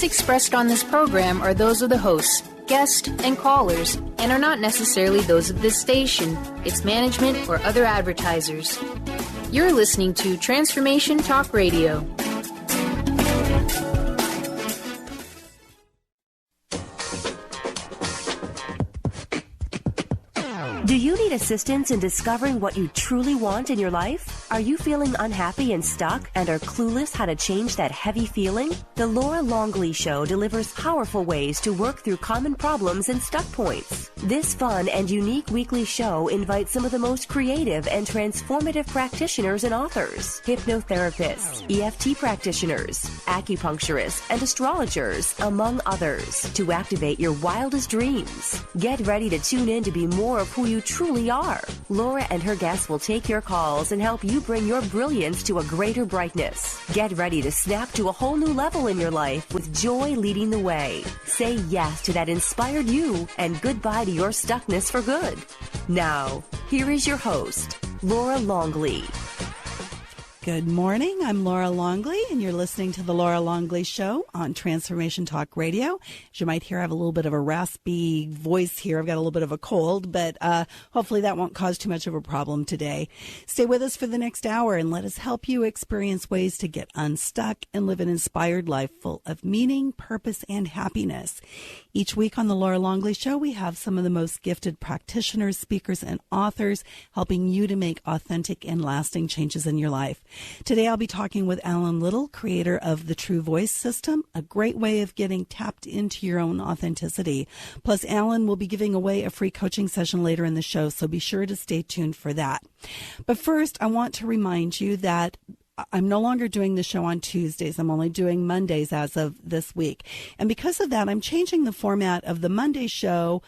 views expressed on this program are those of the hosts, guests, and callers, and are not necessarily those of this station, its management, or other advertisers. You're listening to Transformation Talk Radio. Do you need assistance in discovering what you truly want in your life? Are you feeling unhappy and stuck and are clueless how to change that heavy feeling? The Laura Longley Show delivers powerful ways to work through common problems and stuck points. This fun and unique weekly show invites some of the most creative and transformative practitioners and authors, hypnotherapists, EFT practitioners, acupuncturists, and astrologers, among others, to activate your wildest dreams. Get ready to tune in to be more of who you truly are. Laura and her guests will take your calls and help you bring your brilliance to a greater brightness. Get ready to snap to a whole new level in your life with joy leading the way. Say yes to that inspired you and goodbye to your stuckness for good. Now, here is your host, Laura Longley. Good morning. I'm Laura Longley, and you're listening to the Laura Longley Show on Transformation Talk Radio. As you might hear, I have a little bit of a raspy voice here. I've got a little bit of a cold, but hopefully that won't cause too much of a problem today. Stay with us for the next hour and let us help you experience ways to get unstuck and live an inspired life full of meaning, purpose, and happiness. Each week on the Laura Longley Show, we have some of the most gifted practitioners, speakers, and authors helping you to make authentic and lasting changes in your life. Today, I'll be talking with Alan Little, creator of the TrueVoice system, a great way of getting tapped into your own authenticity. Plus, Alan will be giving away a free coaching session later in the show, so be sure to stay tuned for that. But first, I want to remind you that I'm no longer doing the show on Tuesdays. I'm only doing Mondays as of this week. And because of that, I'm changing the format of the Monday show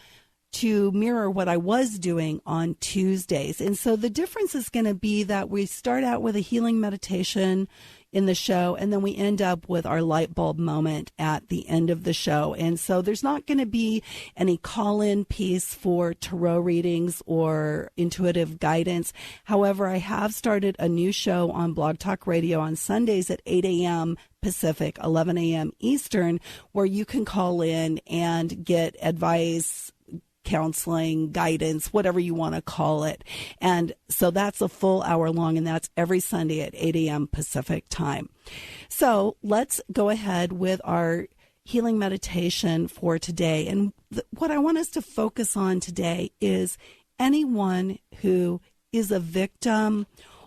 to mirror what I was doing on Tuesdays. And so the difference is going to be that we start out with a healing meditation in the show, and then we end up with our light bulb moment at the end of the show. And so there's not going to be any call-in piece for tarot readings or intuitive guidance. However, I have started a new show on Blog Talk Radio on Sundays at 8 a.m. Pacific, 11 a.m. Eastern, where you can call in and get advice, counseling, guidance, whatever you want to call it. And so that's a full hour long, and that's every Sunday at 8 a.m. Pacific time. So let's go ahead with our healing meditation for today. And what I want us to focus on today is anyone who is a victim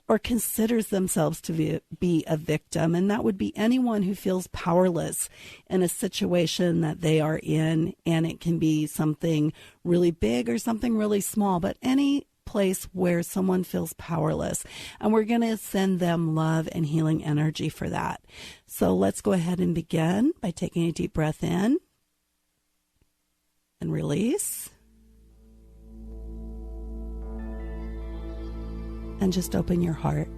or considers themselves to be a victim. And that would be anyone who feels powerless in a situation that they are in. And it can be something really big or something really small, but any place where someone feels powerless. And we're going to send them love and healing energy for that. So let's go ahead and begin by taking a deep breath in and release. And just open your heart.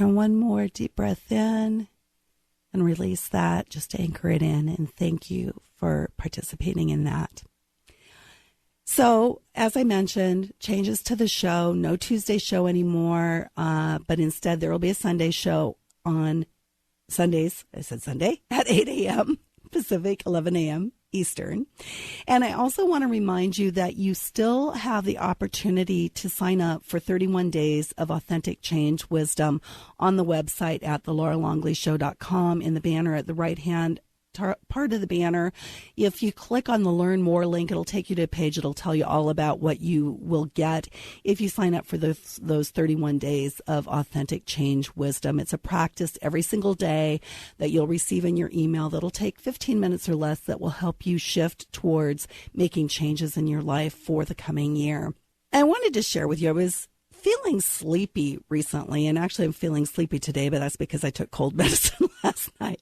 And one more deep breath in and release that, just to anchor it in. And thank you for participating in that. So, as I mentioned, changes to the show, no Tuesday show anymore, but instead there will be a Sunday show on Sundays, I said Sunday, at 8 a.m. Pacific, 11 a.m. Eastern. And I also want to remind you that you still have the opportunity to sign up for 31 days of authentic change wisdom on the website at thelauralongleyshow.com. In the banner at the right hand part of the banner. If you click on the Learn More link, it'll take you to a page. It'll tell you all about what you will get if you sign up for those 31 days of authentic change wisdom. It's a practice every single day that you'll receive in your email that'll take 15 minutes or less that will help you shift towards making changes in your life for the coming year. And I wanted to share with you, I was feeling sleepy recently, and actually I'm feeling sleepy today, but that's because I took cold medicine last night.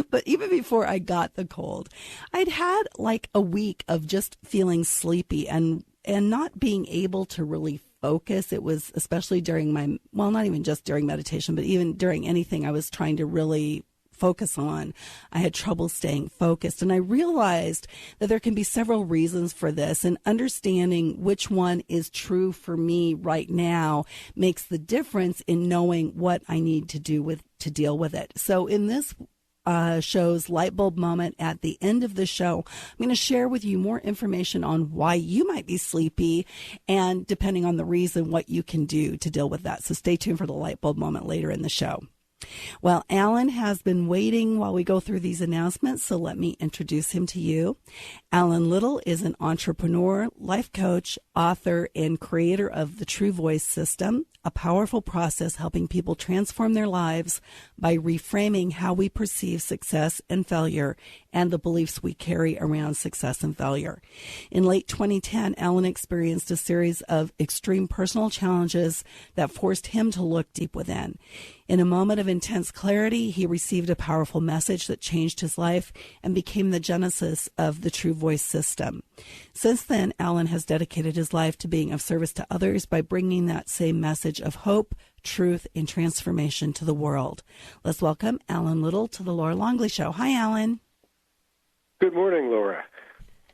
But even before I got the cold, I'd had like a week of just feeling sleepy and not being able to really focus. It was especially during not even just during meditation, but even during anything I was trying to really focus on. I had trouble staying focused. And I realized that there can be several reasons for this, and understanding which one is true for me right now makes the difference in knowing what I need to do to deal with it. So in this show's light bulb moment at the end of the show, I'm going to share with you more information on why you might be sleepy, and depending on the reason, what you can do to deal with that. So stay tuned for the light bulb moment later in the show. Well, Alan has been waiting while we go through these announcements, so let me introduce him to you. Alan Little is an entrepreneur, life coach, author, and creator of the TrueVoice system, a powerful process helping people transform their lives by reframing how we perceive success and failure and the beliefs we carry around success and failure. In late 2010, Alan experienced a series of extreme personal challenges that forced him to look deep within. In a moment of intense clarity, he received a powerful message that changed his life and became the genesis of the TrueVoice system. Since then, Alan has dedicated his life to being of service to others by bringing that same message of hope, truth, and transformation to the world. Let's welcome Alan Little to the Laura Longley Show. Hi, Alan. Good morning, Laura.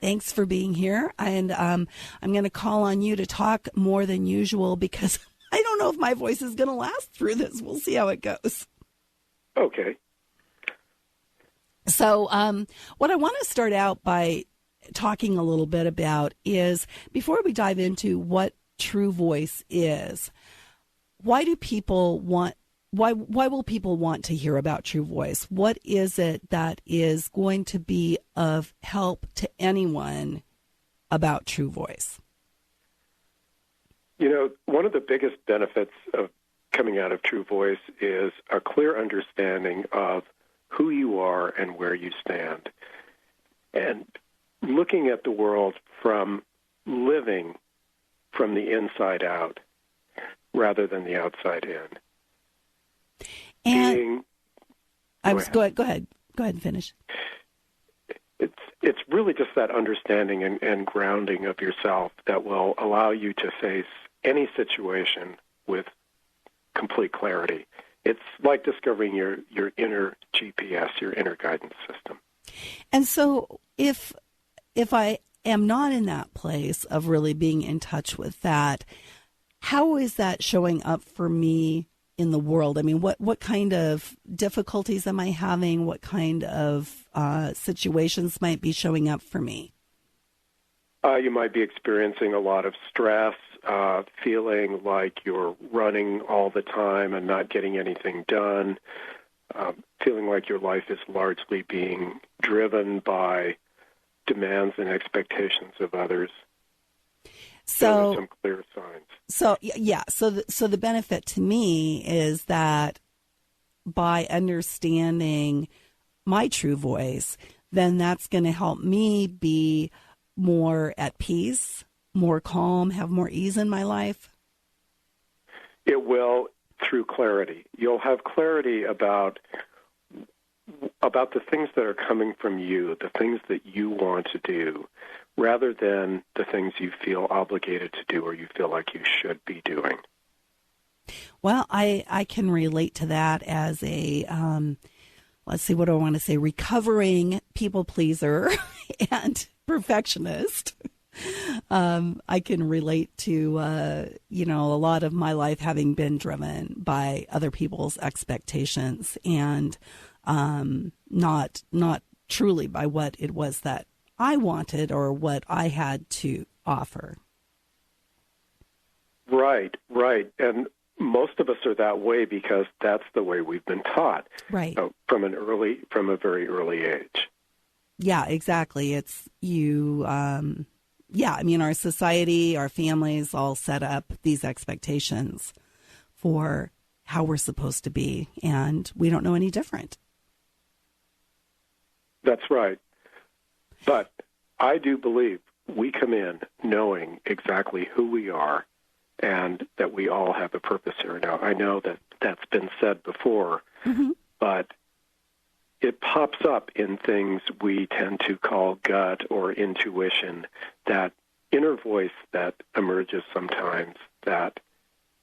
Thanks for being here. And I'm going to call on you to talk more than usual because I don't know if my voice is going to last through this. We'll see how it goes. Okay. So what I want to start out by talking a little bit about is, before we dive into what TrueVoice is, why will people want to hear about TrueVoice? What is it that is going to be of help to anyone about TrueVoice? You know, one of the biggest benefits of coming out of TrueVoice is a clear understanding of who you are and where you stand, and looking at the world from living from the inside out rather than the outside in. And go ahead and finish. It's really just that understanding and grounding of yourself that will allow you to face any situation with complete clarity. It's like discovering your inner GPS, your inner guidance system. And so if I am not in that place of really being in touch with that, how is that showing up for me in the world? I mean, what kind of difficulties am I having? What kind of situations might be showing up for me? You might be experiencing a lot of stress, feeling like you're running all the time and not getting anything done, feeling like your life is largely being driven by demands and expectations of others. So some clear signs. So the benefit to me is that by understanding my true voice, then that's going to help me be more at peace, more calm, have more ease in my life. It will, through clarity. You'll have clarity about the things that are coming from you, the things that you want to do, rather than the things you feel obligated to do or you feel like you should be doing. Well, I can relate to that as a, let's see, what do I want to say, recovering people pleaser and perfectionist. I can relate to, a lot of my life having been driven by other people's expectations and not truly by what it was that I wanted or what I had to offer. Right. And most of us are that way because that's the way we've been taught. Right. From a very early age. Yeah, exactly. It's you. Yeah, I mean, our society, our families all set up these expectations for how we're supposed to be, and we don't know any different. That's right. But I do believe we come in knowing exactly who we are and that we all have a purpose here. Now, I know that that's been said before, but it pops up in things we tend to call gut or intuition, that inner voice that emerges sometimes that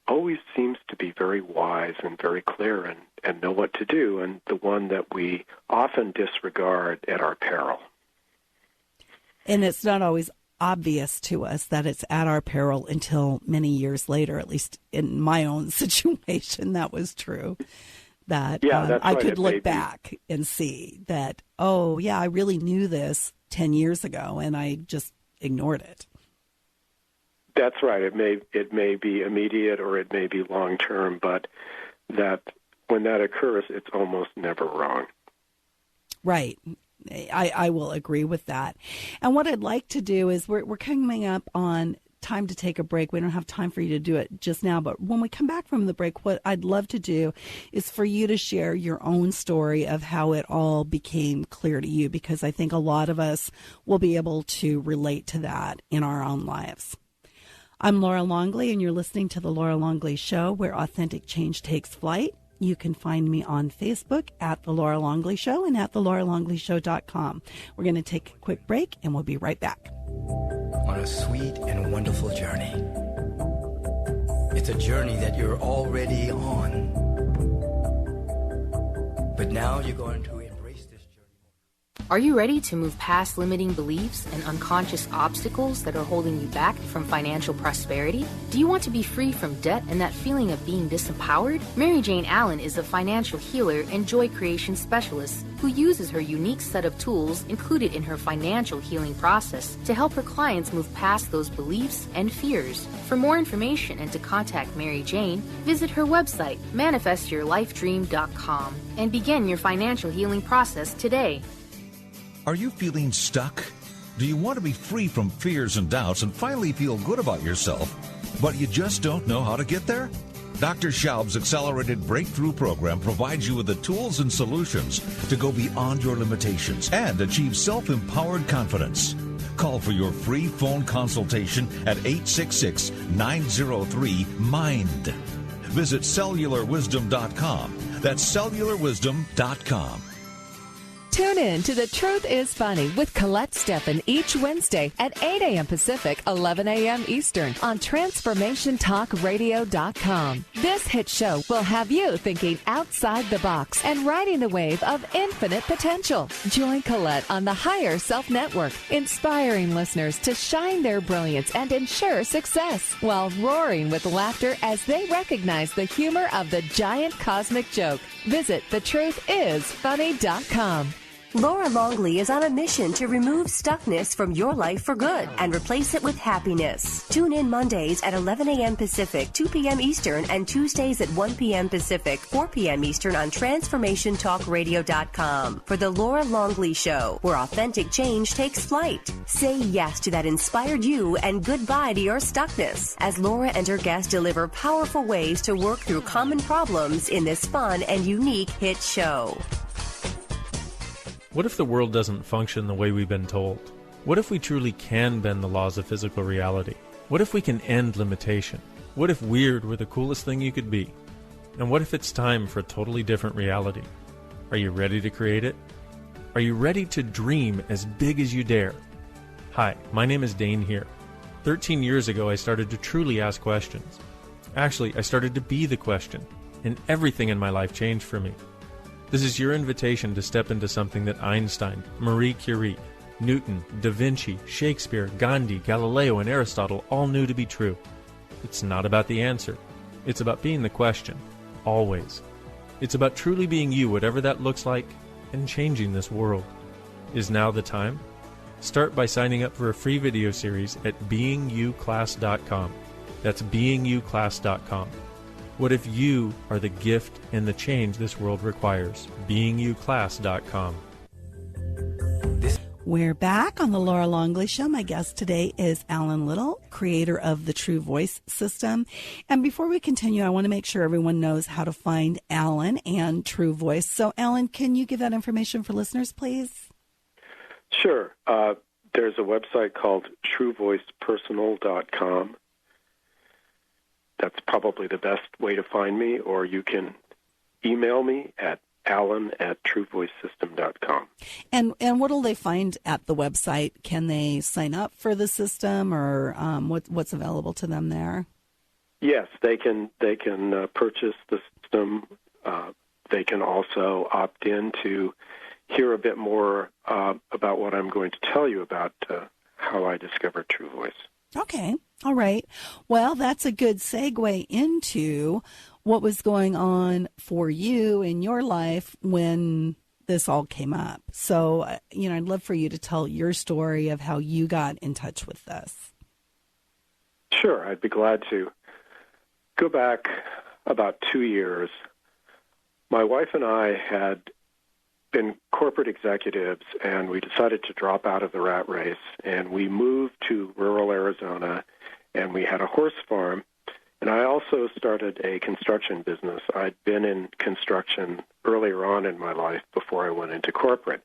always seems to be very wise and very clear and know what to do, and the one that we often disregard at our peril. And it's not always obvious to us that it's at our peril until many years later. At least in my own situation, that was true. That I could look back and see that, oh, yeah, I really knew this 10 years ago, and I just ignored it. That's right. It may be immediate or it may be long term, but that when that occurs, it's almost never wrong. Right. I will agree with that. And what I'd like to do is we're coming up on time to take a break. We don't have time for you to do it just now, but when we come back from the break, what I'd love to do is for you to share your own story of how it all became clear to you, because I think a lot of us will be able to relate to that in our own lives. I'm Laura Longley, and you're listening to The Laura Longley Show, where authentic change takes flight. You can find me on Facebook at The Laura Longley Show and at thelauralongleyshow.com. We're going to take a quick break, and we'll be right back. On a sweet and wonderful journey. It's a journey that you're already on. But now you're going to embrace this journey. Are you ready to move past limiting beliefs and unconscious obstacles that are holding you back from financial prosperity? Do you want to be free from debt and that feeling of being disempowered? Mary Jane Allen is a financial healer and joy creation specialist who uses her unique set of tools included in her financial healing process to help her clients move past those beliefs and fears. For more information and to contact Mary Jane, visit her website, manifestyourlifedream.com, and begin your financial healing process today. Are you feeling stuck? Do you want to be free from fears and doubts and finally feel good about yourself, but you just don't know how to get there? Dr. Schaub's Accelerated Breakthrough Program provides you with the tools and solutions to go beyond your limitations and achieve self-empowered confidence. Call for your free phone consultation at 866-903-MIND. Visit cellularwisdom.com. That's cellularwisdom.com. Tune in to The Truth is Funny with Colette Steffen each Wednesday at 8 a.m. Pacific, 11 a.m. Eastern on TransformationTalkRadio.com. This hit show will have you thinking outside the box and riding the wave of infinite potential. Join Colette on the Higher Self Network, inspiring listeners to shine their brilliance and ensure success while roaring with laughter as they recognize the humor of the giant cosmic joke. Visit TheTruthIsFunny.com. Laura Longley is on a mission to remove stuckness from your life for good and replace it with happiness. Tune in Mondays at 11 a.m. Pacific, 2 p.m. Eastern, and Tuesdays at 1 p.m. Pacific, 4 p.m. Eastern on TransformationTalkRadio.com for The Laura Longley Show, where authentic change takes flight. Say yes to that inspired you and goodbye to your stuckness as Laura and her guests deliver powerful ways to work through common problems in this fun and unique hit show. What if the world doesn't function the way we've been told? What if we truly can bend the laws of physical reality? What if we can end limitation? What if weird were the coolest thing you could be? And what if it's time for a totally different reality? Are you ready to create it? Are you ready to dream as big as you dare? Hi, my name is Dane here. 13 years ago, I started to truly ask questions. Actually, I started to be the question, and everything in my life changed for me. This is your invitation to step into something that Einstein, Marie Curie, Newton, Da Vinci, Shakespeare, Gandhi, Galileo, and Aristotle all knew to be true. It's not about the answer. It's about being the question, always. It's about truly being you, whatever that looks like, and changing this world. Is now the time? Start by signing up for a free video series at beingyouclass.com. That's beingyouclass.com. What if you are the gift and the change this world requires? beingyouclass.com. We're back on the Laura Longley Show. My guest today is Alan Little, creator of the TrueVoice system. And before we continue, I want to make sure everyone knows how to find Alan and TrueVoice. So, Alan, can you give that information for listeners, please? Sure. There's a website called TrueVoicePersonal.com. That's probably the best way to find me, or you can email me at alan@TrueVoiceSystem.com. And what will they find at the website? Can they sign up for the system, or what's available to them there? Yes, they can purchase the system. They can also opt in to hear a bit more about what I'm going to tell you about how I discovered TrueVoice. Okay. All right. Well, that's a good segue into what was going on for you in your life when this all came up. So, I'd love for you to tell your story of how you got in touch with this. Sure, I'd be glad to. Go back about 2 years. My wife and I had been corporate executives, and we decided to drop out of the rat race, and we moved to rural Arizona, and we had a horse farm. And I also started a construction business. I'd been in construction earlier on in my life before I went into corporate.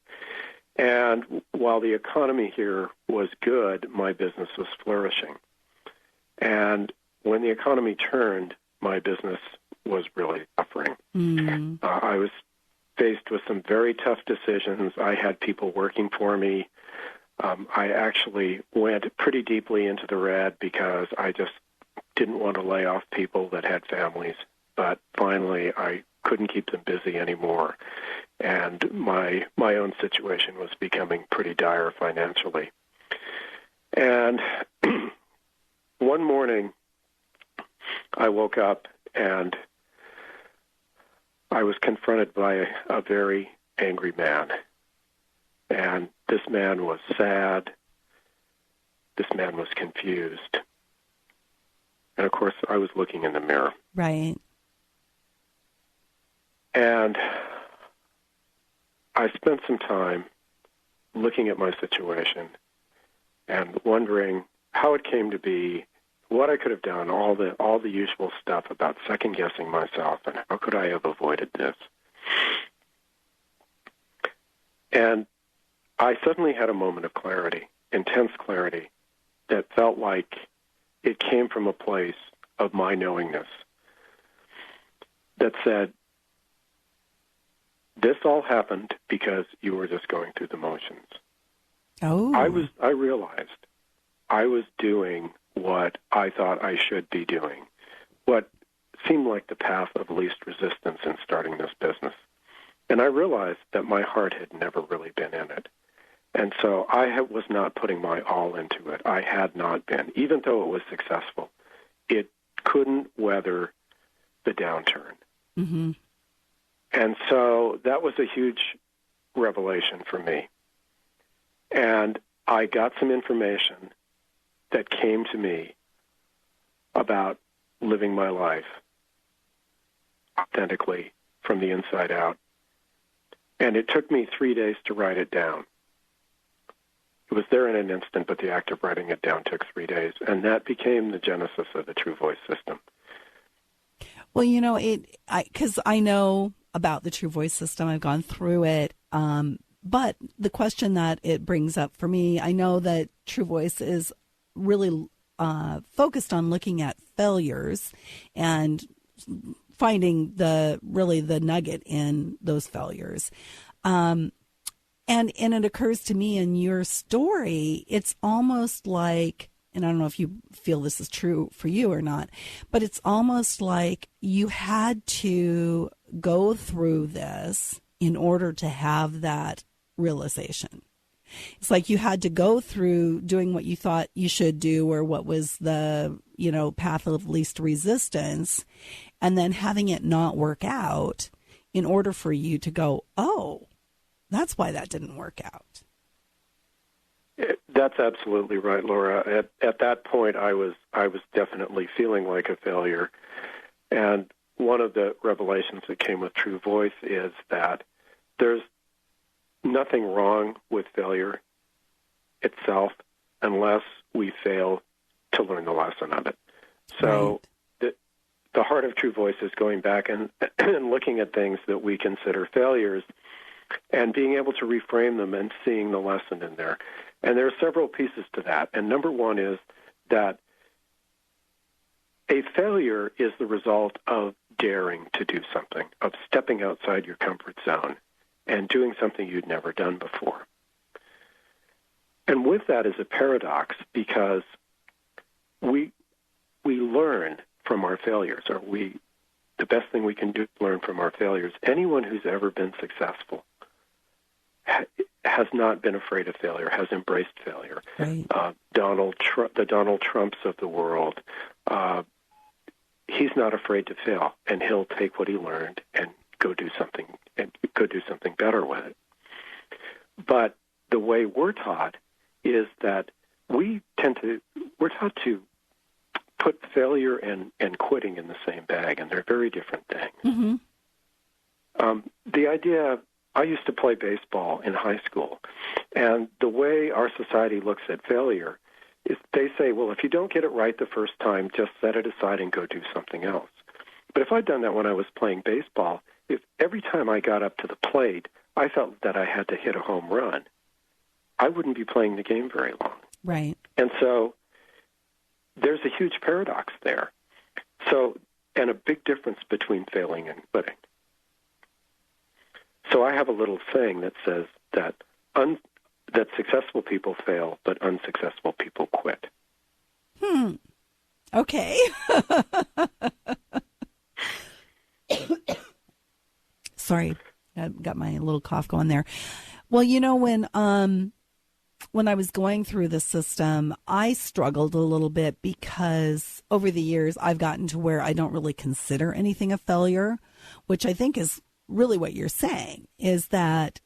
And while the economy here was good, my business was flourishing. And when the economy turned, my business was really suffering. I was faced with some very tough decisions. I had people working for me. I actually went pretty deeply into the red because I just didn't want to lay off people that had families, but finally I couldn't keep them busy anymore, and my own situation was becoming pretty dire financially. And one morning I woke up and I was confronted by a very angry man, and this man was sad, this man was confused. And, of course, I was looking in the mirror. Right. And I spent some time looking at my situation and wondering how it came to be, what I could have done, all the usual stuff about second-guessing myself, and how could I have avoided this. And I suddenly had a moment of clarity, intense clarity, that felt like it came from a place of my knowingness that said, this all happened because you were just going through the motions. Oh. I realized I was doing what I thought I should be doing, what seemed like the path of least resistance in starting this business. And I realized that my heart had never really been in it. And so I was not putting my all into it. I had not been. Even though it was successful, it couldn't weather the downturn. Mm-hmm. And so that was a huge revelation for me. And I got some information that came to me about living my life authentically from the inside out. And it took me 3 days to write it down. It was there in an instant, but the act of writing it down took 3 days. And that became the genesis of the TrueVoice system. Well, because I know about the TrueVoice system. I've gone through it. But the question that it brings up for me, I know that TrueVoice is really focused on looking at failures and finding the nugget in those failures. And it occurs to me in your story, it's almost like, and I don't know if you feel this is true for you or not, but it's almost like you had to go through this in order to have that realization. It's like you had to go through doing what you thought you should do or what was the, path of least resistance, and then having it not work out in order for you to go, oh, that's why that didn't work out. That's absolutely right, Laura. At that point, I was definitely feeling like a failure. And one of the revelations that came with TrueVoice is that there's nothing wrong with failure. itself unless we fail to learn the lesson of it. So the heart of TrueVoice is going back and looking at things that we consider failures and being able to reframe them and seeing the lesson in there. And there are several pieces to that. And number one is that a failure is the result of daring to do something, of stepping outside your comfort zone and doing something you'd never done before. And with that is a paradox, because we learn from our failures, or the best thing we can do is learn from our failures. Anyone who's ever been successful has not been afraid of failure, has embraced failure. Right. The Donald Trumps of the world, he's not afraid to fail, and he'll take what he learned and go do something better with it. But the way we're taught is that we're taught to put failure and quitting in the same bag, and they're very different things. Mm-hmm. The idea, I used to play baseball in high school, and the way our society looks at failure is they say, well, if you don't get it right the first time, just set it aside and go do something else. But if I'd done that when I was playing baseball, if every time I got up to the plate, I felt that I had to hit a home run, I wouldn't be playing the game very long. Right. And so there's a huge paradox there. So, and a big difference between failing and quitting. So I have a little saying that says that that successful people fail, but unsuccessful people quit. Okay. Sorry, I got my little cough going there. Well, you know, when I was going through the system, I struggled a little bit because over the years I've gotten to where I don't really consider anything a failure, which I think is really what you're saying, is that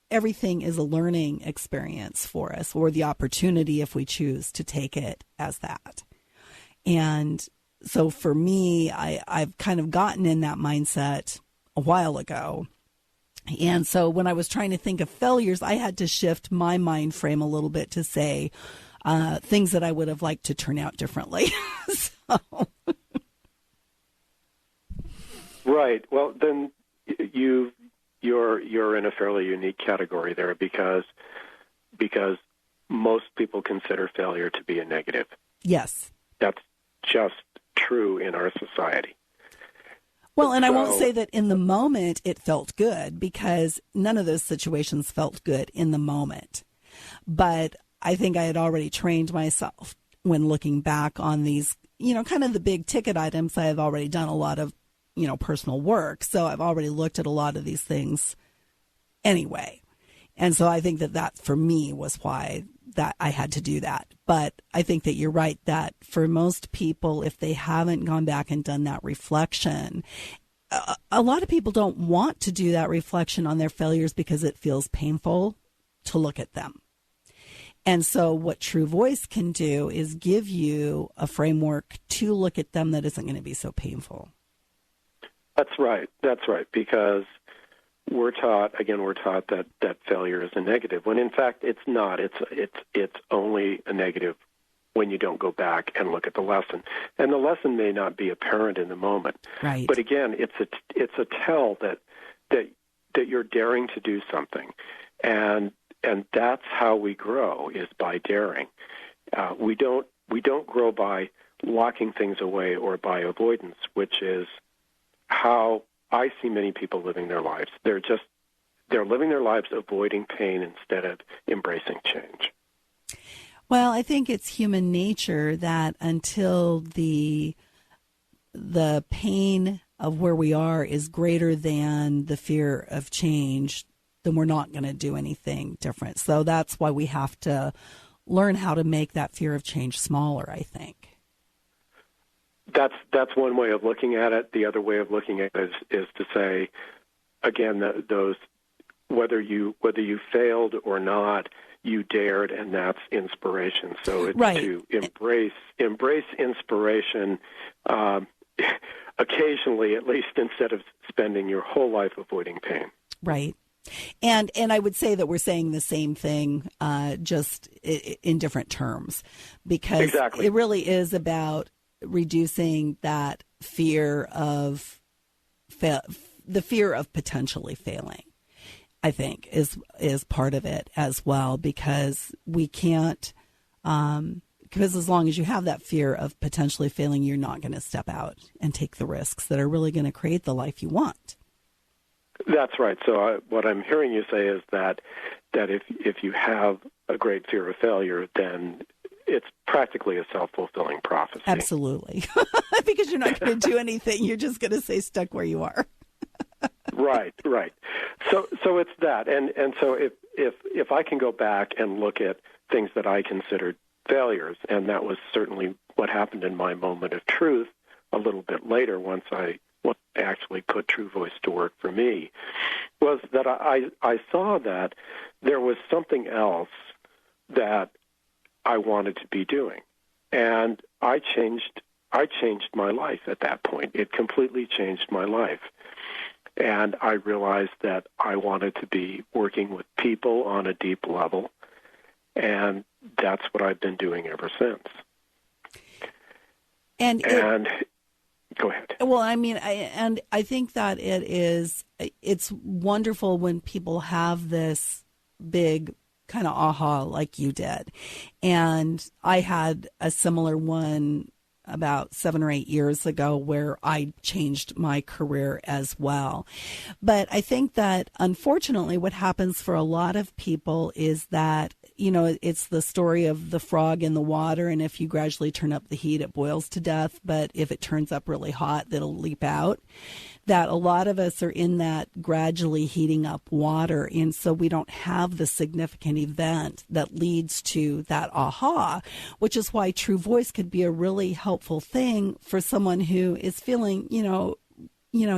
everything is a learning experience for us, or the opportunity if we choose to take it as that. And so for me, I've kind of gotten in that mindset a while ago. And so when I was trying to think of failures, I had to shift my mind frame a little bit to say things that I would have liked to turn out differently. So. Right. Well, then you're in a fairly unique category there, because most people consider failure to be a negative. Yes. That's just true in our society. Well, and I won't say that in the moment it felt good, because none of those situations felt good in the moment. But I think I had already trained myself when looking back on these, kind of the big ticket items. I have already done a lot of, personal work. So I've already looked at a lot of these things anyway. And so I think that for me was why that I had to do that. But I think that you're right that for most people, if they haven't gone back and done that reflection, a lot of people don't want to do that reflection on their failures because it feels painful to look at them. And so what TrueVoice can do is give you a framework to look at them that isn't going to be so painful. That's right. Because we're taught that failure is a negative, when in fact it's not. It's only a negative when you don't go back and look at the lesson. And the lesson may not be apparent in the moment. Right. But again, it's a tell that you're daring to do something. And that's how we grow, is by daring. We don't grow by locking things away or by avoidance, which is how I see many people living their lives. They're living their lives avoiding pain instead of embracing change. Well, I think it's human nature that until the pain of where we are is greater than the fear of change, then we're not going to do anything different. So that's why we have to learn how to make that fear of change smaller, I think. That's one way of looking at it. The other way of looking at it is to say, again, those whether you failed or not, you dared, and that's inspiration. So it's right. To embrace inspiration occasionally, at least, instead of spending your whole life avoiding pain. Right. And I would say that we're saying the same thing, just in different terms, because exactly. It really is about reducing that fear of the fear of potentially failing. I think is part of it as well, because we can't. Because as long as you have that fear of potentially failing, you're not going to step out and take the risks that are really going to create the life you want. That's right. So what I'm hearing you say is that if you have a great fear of failure, then it's practically a self-fulfilling prophecy. Absolutely. Because you're not going to do anything. You're just going to stay stuck where you are. Right. So it's that. And so if I can go back and look at things that I considered failures, and that was certainly what happened in my moment of truth a little bit later once I actually put TrueVoice to work for me, was that I saw that there was something else that I wanted to be doing. And I changed my life at that point. It completely changed my life. And I realized that I wanted to be working with people on a deep level, and that's what I've been doing ever since. And go ahead. Well, I mean, I think that it's wonderful when people have this big kind of aha like you did. And I had a similar one about 7 or 8 years ago where I changed my career as well. But I think that unfortunately what happens for a lot of people is that, you know, it's the story of the frog in the water, and if you gradually turn up the heat, it boils to death. But if it turns up really hot, it'll leap out. That a lot of us are in that gradually heating up water, and so we don't have the significant event that leads to that aha, which is why TrueVoice could be a really helpful thing for someone who is feeling, you know,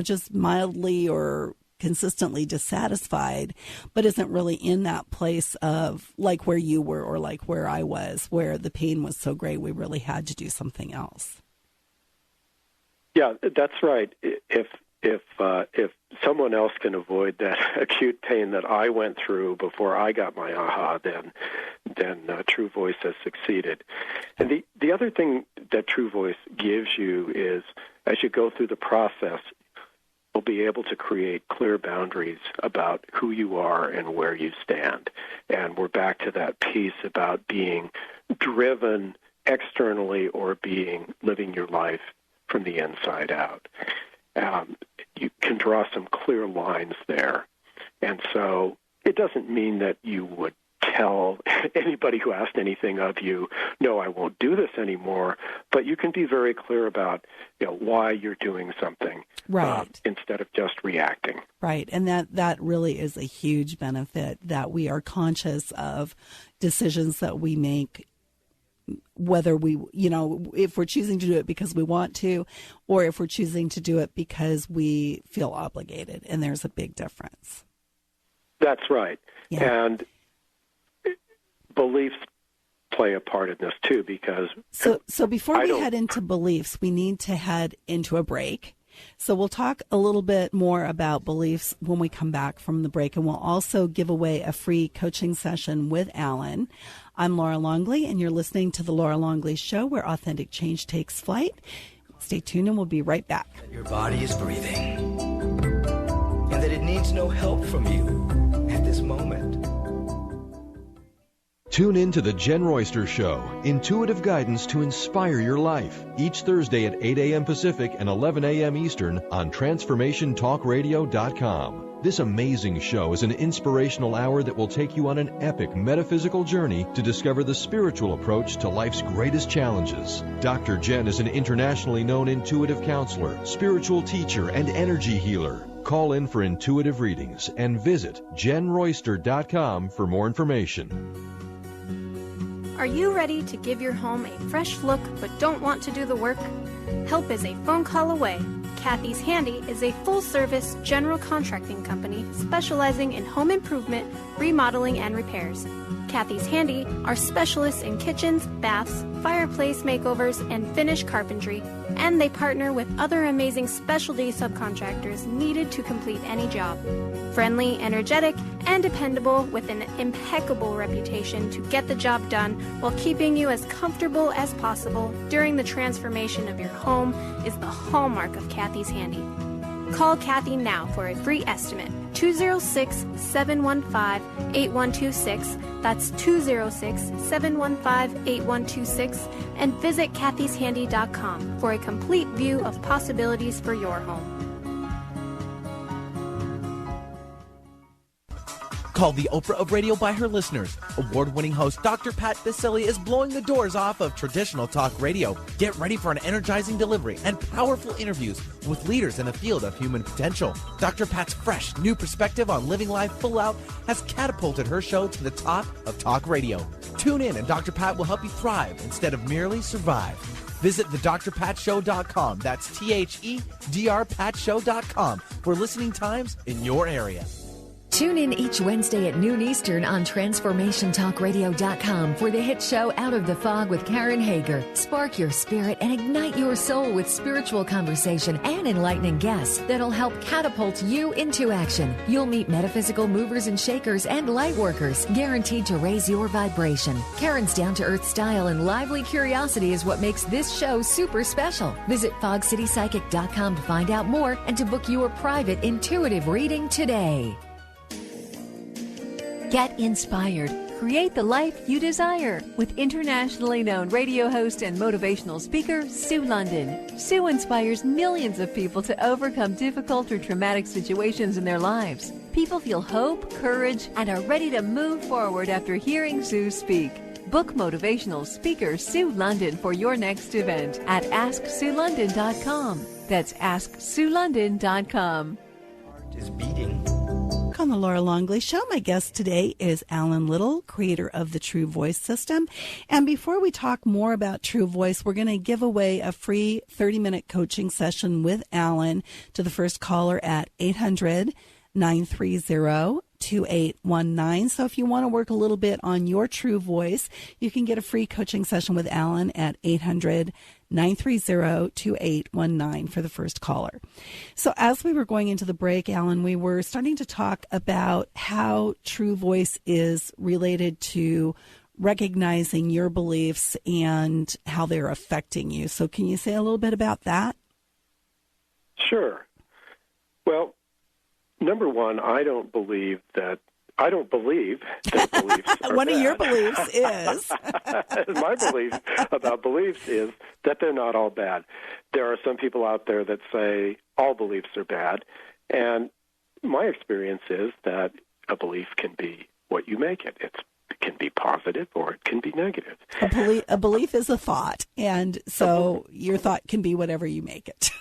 just mildly or consistently dissatisfied, but isn't really in that place of like where you were or like where I was, where the pain was so great we really had to do something else. Yeah, that's right. If someone else can avoid that acute pain that I went through before I got my aha, then TrueVoice has succeeded. And the other thing that TrueVoice gives you is, as you go through the process, you'll be able to create clear boundaries about who you are and where you stand. And we're back to that piece about being driven externally or living your life from the inside out. You can draw some clear lines there. And so it doesn't mean that you would tell anybody who asked anything of you, no, I won't do this anymore, but you can be very clear about, you know, why you're doing something, right, instead of just reacting. Right, and that really is a huge benefit, that we are conscious of decisions that we make, whether we, you know, if we're choosing to do it because we want to, or if we're choosing to do it because we feel obligated, and there's a big difference. That's right. Yeah. And beliefs play a part in this too, because so before we head into beliefs, we need to head into a break. So we'll talk a little bit more about beliefs when we come back from the break, and we'll also give away a free coaching session with Alan. I'm Laura Longley, and you're listening to The Laura Longley Show, where authentic change takes flight. Stay tuned, and we'll be right back. Your body is breathing, and that it needs no help from you at this moment. Tune in to The Jen Royster Show, intuitive guidance to inspire your life, each Thursday at 8 a.m. Pacific and 11 a.m. Eastern on TransformationTalkRadio.com. This amazing show is an inspirational hour that will take you on an epic metaphysical journey to discover the spiritual approach to life's greatest challenges. Dr. Jen is an internationally known intuitive counselor, spiritual teacher, and energy healer. Call in for intuitive readings and visit JenRoyster.com for more information. Are you ready to give your home a fresh look but don't want to do the work? Help is a phone call away. Kathy's Handy is a full-service general contracting company specializing in home improvement, remodeling, and repairs. Kathy's Handy are specialists in kitchens, baths, fireplace makeovers, and finish carpentry, and they partner with other amazing specialty subcontractors needed to complete any job. Friendly, energetic, and dependable with an impeccable reputation to get the job done while keeping you as comfortable as possible during the transformation of your home is the hallmark of Kathy's Handy. Call Kathy now for a free estimate. 206-715-8126. That's 206-715-8126. And visit kathyshandy.com for a complete view of possibilities for your home. Called the Oprah of radio by her listeners, award-winning host Dr. Pat Baccili is blowing the doors off of traditional talk radio. Get ready for an energizing delivery and powerful interviews with leaders in the field of human potential. Dr. Pat's fresh, new perspective on living life full out has catapulted her show to the top of talk radio. Tune in and Dr. Pat will help you thrive instead of merely survive. Visit thedrpatshow.com. That's THEDRPatshow.com for listening times in your area. Tune in each Wednesday at noon Eastern on TransformationTalkRadio.com for the hit show Out of the Fog with Karen Hager. Spark your spirit and ignite your soul with spiritual conversation and enlightening guests that'll help catapult you into action. You'll meet metaphysical movers and shakers and light workers, guaranteed to raise your vibration. Karen's down-to-earth style and lively curiosity is what makes this show super special. Visit FogCityPsychic.com to find out more and to book your private intuitive reading today. Get inspired. Create the life you desire with internationally known radio host and motivational speaker, Sue London. Sue inspires millions of people to overcome difficult or traumatic situations in their lives. People feel hope, courage, and are ready to move forward after hearing Sue speak. Book motivational speaker Sue London for your next event at AskSueLondon.com. That's AskSueLondon.com. Heart is beating. On the Laura Longley Show, my guest today is Alan Little, creator of the TrueVoice system. And before we talk more about TrueVoice, we're going to give away a free 30-minute coaching session with Alan to the first caller at 800-930-2819. So if you want to work a little bit on your TrueVoice, you can get a free coaching session with Alan at 800-930-2819 for the first caller. So as we were going into the break, Alan, we were starting to talk about how TrueVoice is related to recognizing your beliefs and how they're affecting you. So can you say a little bit about that? Sure. Well, number one, I don't believe that beliefs are One bad. of your beliefs is. My belief about beliefs is that they're not all bad. There are some people out there that say all beliefs are bad, and my experience is that a belief can be what you make it. It can be positive or it can be negative. A belief is a thought, and so your thought can be whatever you make it.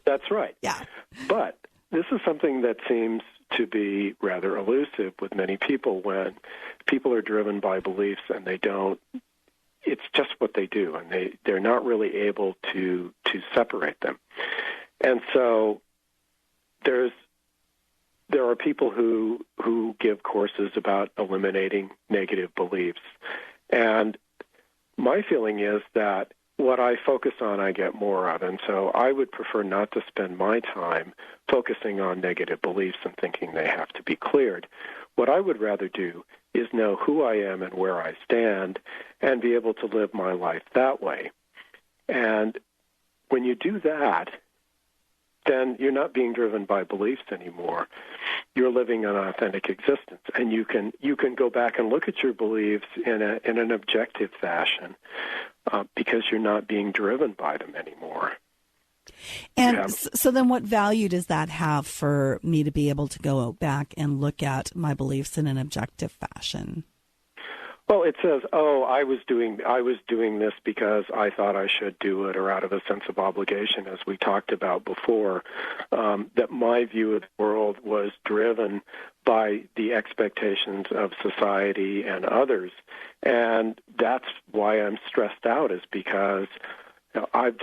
That's right. Yeah. But this is something that seems to be rather elusive with many people when people are driven by beliefs and they don't, it's just what they do, and they're not really able to separate them. And so there are people who give courses about eliminating negative beliefs. And my feeling is that what I focus on, I get more of. And so I would prefer not to spend my time focusing on negative beliefs and thinking they have to be cleared. What I would rather do is know who I am and where I stand and be able to live my life that way. And when you do that, then you're not being driven by beliefs anymore. You're living an authentic existence, and you can go back and look at your beliefs in an objective fashion because you're not being driven by them anymore. And so then what value does that have for me to be able to go back and look at my beliefs in an objective fashion? Well, it says, I was doing this because I thought I should do it, or out of a sense of obligation, as we talked about before, that my view of the world was driven by the expectations of society and others. And that's why I'm stressed out, is because I've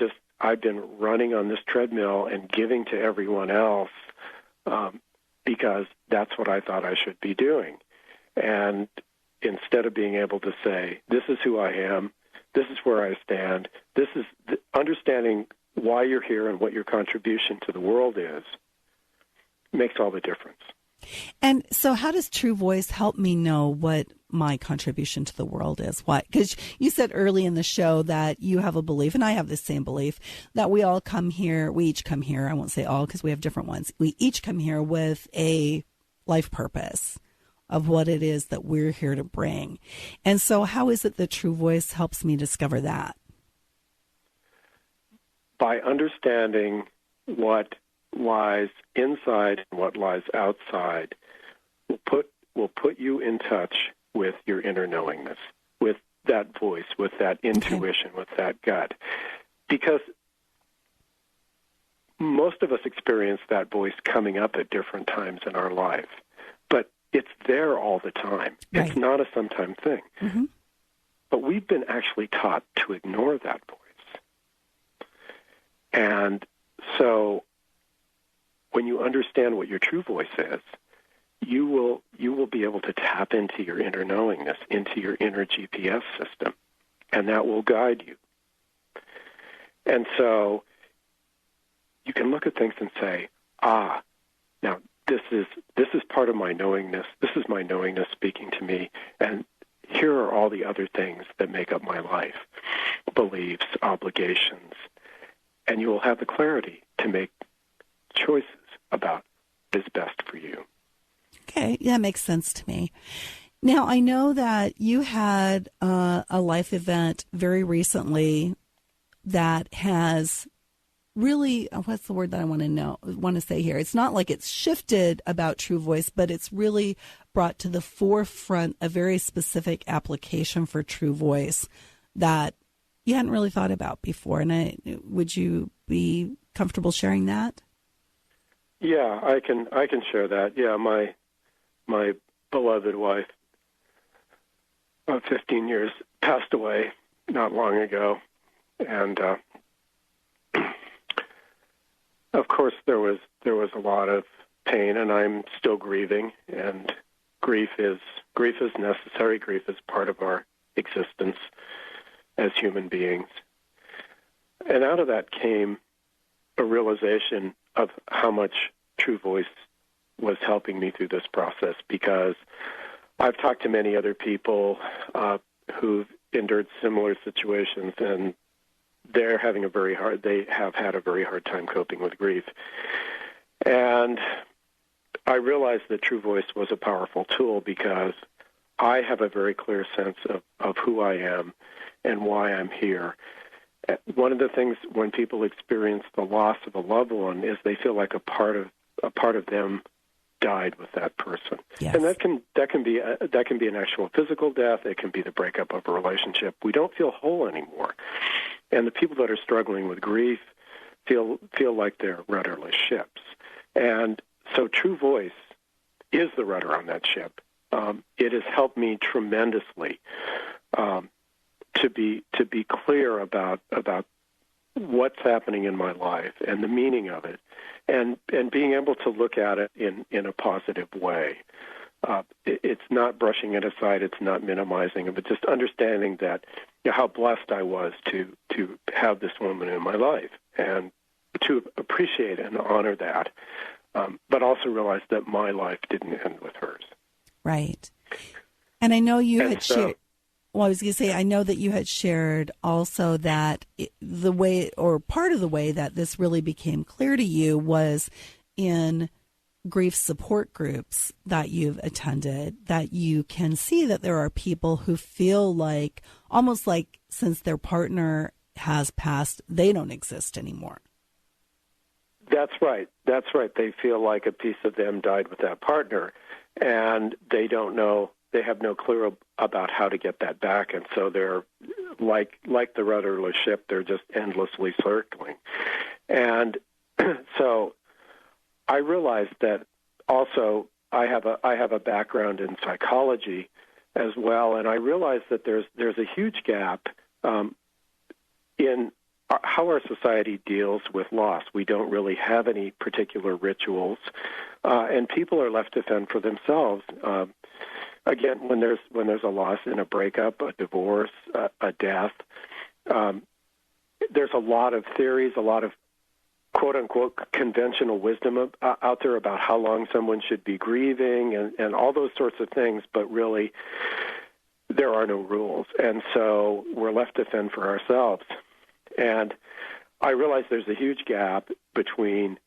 been running on this treadmill and giving to everyone else because that's what I thought I should be doing. And instead of being able to say, this is who I am, this is where I stand, this is understanding why you're here and what your contribution to the world is, makes all the difference. And so how does TrueVoice help me know what my contribution to the world is? Why? Because you said early in the show that you have a belief, and I have the same belief, that we each come here, I won't say all because we have different ones, we each come here with a life purpose of what it is that we're here to bring. And so how is it that TrueVoice helps me discover that? By understanding what lies inside and what lies outside will put you in touch with your inner knowingness, with that voice, with that intuition, with that gut. Because most of us experience that voice coming up at different times in our life, but it's there all the time. Right. It's not a sometime thing. Mm-hmm. But we've been actually taught to ignore that voice. And so when you understand what your true voice is, you will be able to tap into your inner knowingness, into your inner GPS system, and that will guide you. And so you can look at things and say, now this is part of my knowingness. This is my knowingness speaking to me, and here are all the other things that make up my life, beliefs, obligations, and you will have the clarity to make choices about what is best for you. Okay, that makes sense to me. Now, I know that you had a life event very recently that has really, what's the word that I want to say here? It's not like it's shifted about TrueVoice, but it's really brought to the forefront a very specific application for TrueVoice that you hadn't really thought about before. And would you be comfortable sharing that? Yeah, I can share that. Yeah, my beloved wife of 15 years passed away not long ago, and of course there was a lot of pain, and I'm still grieving. And grief is necessary. Grief is part of our existence as human beings. And out of that came a realization of how much TrueVoice was helping me through this process, because I've talked to many other people who've endured similar situations, and they have had a very hard time coping with grief. And I realized that TrueVoice was a powerful tool because I have a very clear sense of who I am and why I'm here. One of the things when people experience the loss of a loved one is they feel like a part of them died with that person. Yes. And that can be an actual physical death. It can be the breakup of a relationship. We don't feel whole anymore. And the people that are struggling with grief feel like they're rudderless ships. And so TrueVoice is the rudder on that ship. It has helped me tremendously to be clear about what's happening in my life and the meaning of it, and being able to look at it in a positive way. It's not brushing it aside. It's not minimizing it, but just understanding that how blessed I was to have this woman in my life, and to appreciate and honor that, but also realize that my life didn't end with hers. Right. And I know you had shared. Well, I was going to say, I know that you had shared also that the way, or part of the way that this really became clear to you was in grief support groups that you've attended, that you can see that there are people who feel like, almost like since their partner has passed, they don't exist anymore. That's right. That's right. They feel like a piece of them died with that partner, and they don't know. They have no clue about how to get that back, and so they're like the rudderless ship. They're just endlessly circling. And so I realized that also I have a background in psychology as well, and I realized that there's a huge gap in how our society deals with loss. We don't really have any particular rituals, and people are left to fend for themselves. again, when there's a loss in a breakup, a divorce, a death, there's a lot of theories, a lot of quote-unquote conventional wisdom out there about how long someone should be grieving and all those sorts of things, but really there are no rules. And so we're left to fend for ourselves. And I realize there's a huge gap between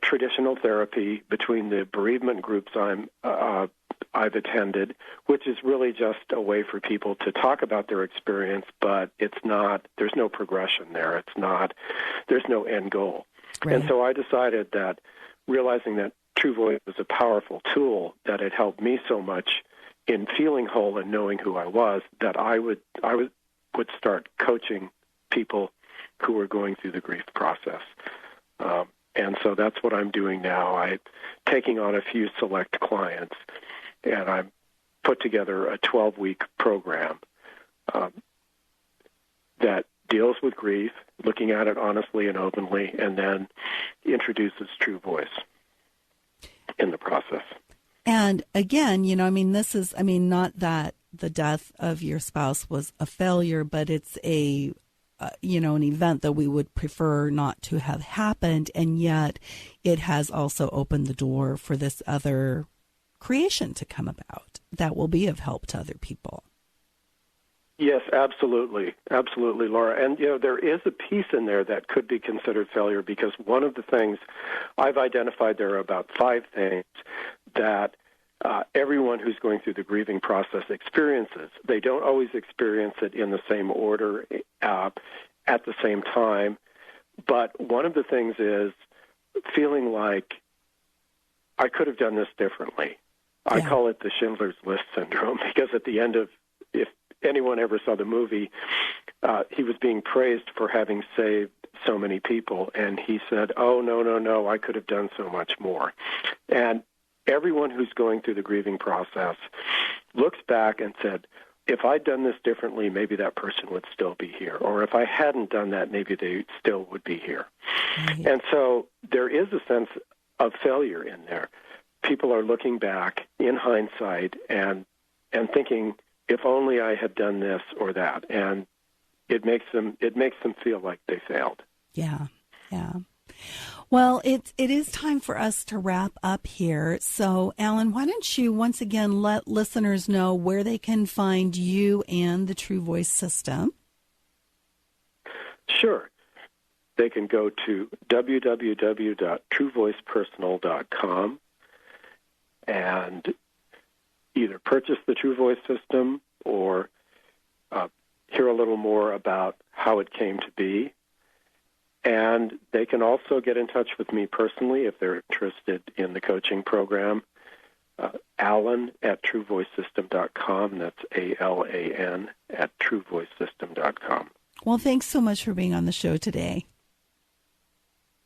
traditional therapy, between the bereavement groups I've attended, which is really just a way for people to talk about their experience, but it's not, there's no progression there. There's no end goal. Right. And so I decided that, realizing that TrueVoice was a powerful tool, that it helped me so much in feeling whole and knowing who I was, that I would start coaching people who were going through the grief process. And so that's what I'm doing now. I'm taking on a few select clients, and I've put together a 12-week program that deals with grief, looking at it honestly and openly, and then introduces TrueVoice in the process. And again, this is, not that the death of your spouse was a failure, but it's an event that we would prefer not to have happened, and yet it has also opened the door for this other creation to come about that will be of help to other people. Yes, absolutely. Absolutely, Laura. And, there is a piece in there that could be considered failure, because one of the things I've identified, there are about 5 things that everyone who's going through the grieving process experiences. They don't always experience it in the same order at the same time. But one of the things is feeling like I could have done this differently. Yeah. I call it the Schindler's List syndrome, because at the end of, if anyone ever saw the movie, he was being praised for having saved so many people, and he said, "Oh, no, I could have done so much more." And everyone who's going through the grieving process looks back and said, if I'd done this differently, maybe that person would still be here. Or if I hadn't done that, maybe they still would be here. Right. And so there is a sense of failure in there. People are looking back in hindsight and thinking, if only I had done this or that. And it makes them feel like they failed. Yeah. Well, it is time for us to wrap up here. So, Alan, why don't you once again let listeners know where they can find you and the TrueVoice system? Sure. They can go to www.truevoicepersonal.com and either purchase the TrueVoice system or hear a little more about how it came to be. And they can also get in touch with me personally if they're interested in the coaching program. Alan at TrueVoiceSystem.com. That's ALAN at TrueVoiceSystem.com. Well, thanks so much for being on the show today.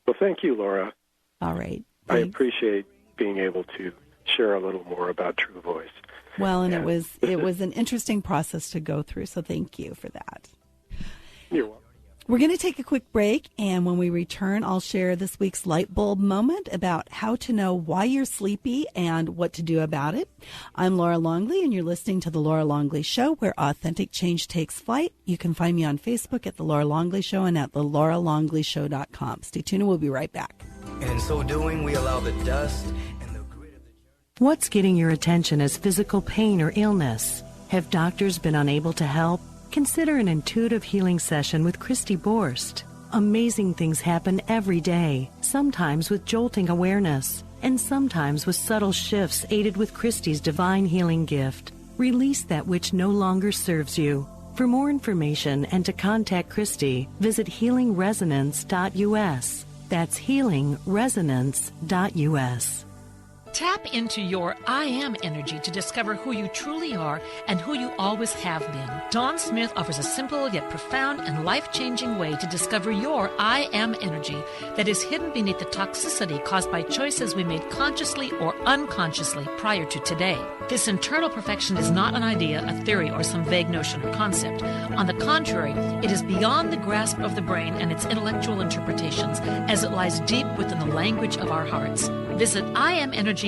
Well, thank you, Laura. All right. I appreciate being able to share a little more about TrueVoice. Well, and it was an interesting process to go through, so thank you for that. You're welcome. We're going to take a quick break, and when we return, I'll share this week's light bulb moment about how to know why you're sleepy and what to do about it. I'm Laura Longley, and you're listening to The Laura Longley Show, where authentic change takes flight. You can find me on Facebook at The Laura Longley Show and at thelauralongley.show.com. Stay tuned, and we'll be right back. And in so doing, we allow the dust and the grit of the journey. What's getting your attention as physical pain or illness? Have doctors been unable to help? Consider an intuitive healing session with Christy Borst. Amazing things happen every day, sometimes with jolting awareness, and sometimes with subtle shifts aided with Christy's divine healing gift. Release that which no longer serves you. For more information and to contact Christy, visit healingresonance.us. That's healingresonance.us. Tap into your I Am energy to discover who you truly are and who you always have been. Dawn Smith offers a simple yet profound and life-changing way to discover your I Am energy that is hidden beneath the toxicity caused by choices we made consciously or unconsciously prior to today. This internal perfection is not an idea, a theory, or some vague notion or concept. On the contrary, it is beyond the grasp of the brain and its intellectual interpretations, as it lies deep within the language of our hearts. Visit IamEnergy.ca.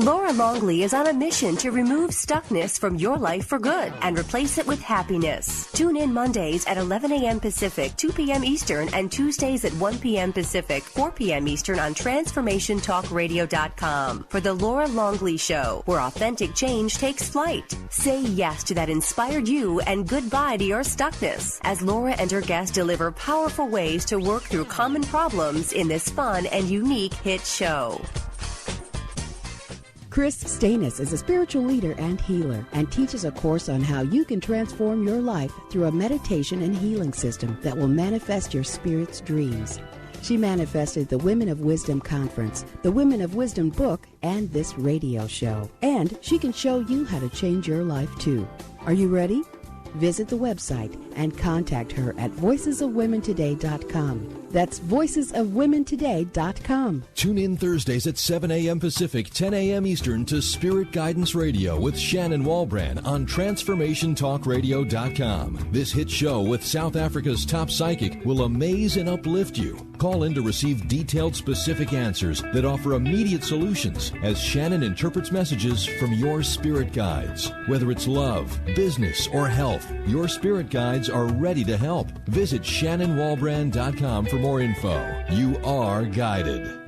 Laura Longley is on a mission to remove stuckness from your life for good and replace it with happiness. Tune in Mondays at 11 a.m. Pacific, 2 p.m. Eastern, and Tuesdays at 1 p.m. Pacific, 4 p.m. Eastern on TransformationTalkRadio.com for The Laura Longley Show, where authentic change takes flight. Say yes to that inspired you and goodbye to your stuckness as Laura and her guests deliver powerful ways to work through common problems in this fun and unique hit show. Chris Stanis is a spiritual leader and healer and teaches a course on how you can transform your life through a meditation and healing system that will manifest your spirit's dreams. She manifested the Women of Wisdom Conference, the Women of Wisdom book, and this radio show. And she can show you how to change your life too. Are you ready? Visit the website and contact her at voicesofwomentoday.com. That's voicesofwomentoday.com. Tune in Thursdays at 7 a.m. Pacific, 10 a.m. Eastern to Spirit Guidance Radio with Shannon Walbrand on TransformationTalkRadio.com. This hit show with South Africa's top psychic will amaze and uplift you. Call in to receive detailed, specific answers that offer immediate solutions as Shannon interprets messages from your spirit guides. Whether it's love, business, or health, your spirit guides are ready to help. Visit ShannonWalbrand.com for more info. You are guided.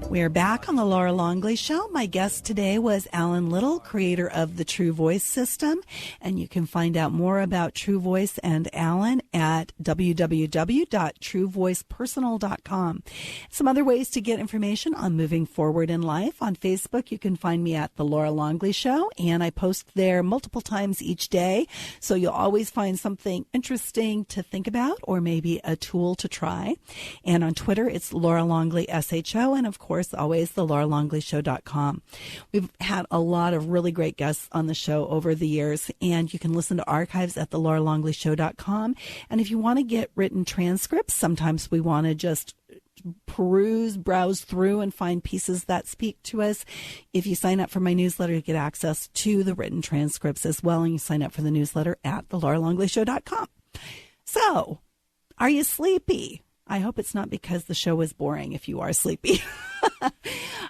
We're back on the Laura Longley Show. My guest today was Alan Little, creator of the TrueVoice system. And you can find out more about TrueVoice and Alan at www.truevoicepersonal.com. Some other ways to get information on moving forward in life. On Facebook, you can find me at the Laura Longley Show, and I post there multiple times each day. So you'll always find something interesting to think about or maybe a tool to try. And on Twitter, it's Laura Longley SHO, and of course, always the LauraLongleyShow.com. We've had a lot of really great guests on the show over the years, and you can listen to archives at the LauraLongleyShow.com. And if you want to get written transcripts, sometimes we want to just browse through and find pieces that speak to us. If you sign up for my newsletter, you get access to the written transcripts as well, and you sign up for the newsletter at the LauraLongleyShow.com. So, are you sleepy? I hope it's not because the show is boring if you are sleepy.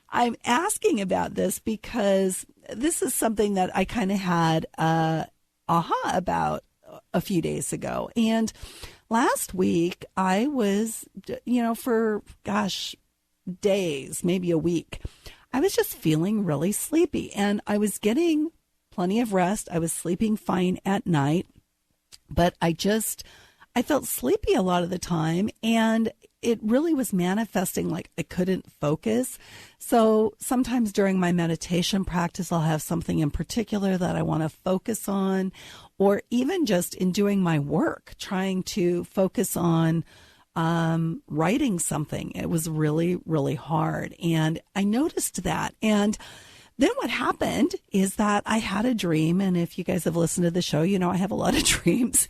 I'm asking about this because this is something that I kind of had aha about a few days ago. And last week I was, for days, maybe a week, I was just feeling really sleepy, and I was getting plenty of rest. I was sleeping fine at night, but I felt sleepy a lot of the time, and it really was manifesting like I couldn't focus. So sometimes during my meditation practice, I'll have something in particular that I want to focus on, or even just in doing my work, trying to focus on writing something. It was really, really hard. And I noticed that. And then what happened is that I had a dream, and if you guys have listened to the show, you know I have a lot of dreams.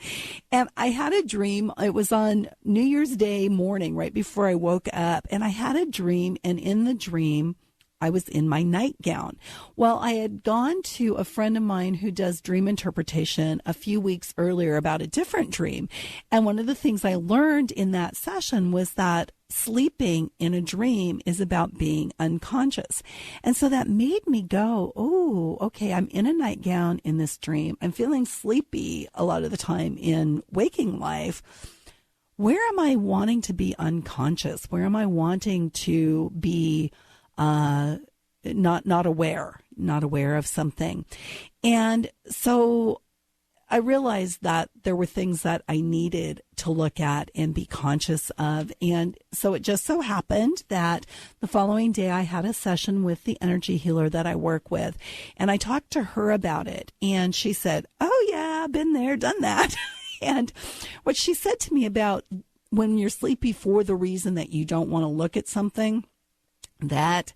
And I had a dream. It was on New Year's Day morning, right before I woke up, and I had a dream, and in the dream, I was in my nightgown. Well, I had gone to a friend of mine who does dream interpretation a few weeks earlier about a different dream. And one of the things I learned in that session was that sleeping in a dream is about being unconscious. And so that made me go, oh, okay, I'm in a nightgown in this dream. I'm feeling sleepy a lot of the time in waking life. Where am I wanting to be unconscious? Where am I wanting to be not aware of something? And so I realized that there were things that I needed to look at and be conscious of. And so it just so happened that the following day I had a session with the energy healer that I work with, and I talked to her about it. And she said, oh yeah, been there, done that. And what she said to me about when you're sleepy for the reason that you don't want to look at something, that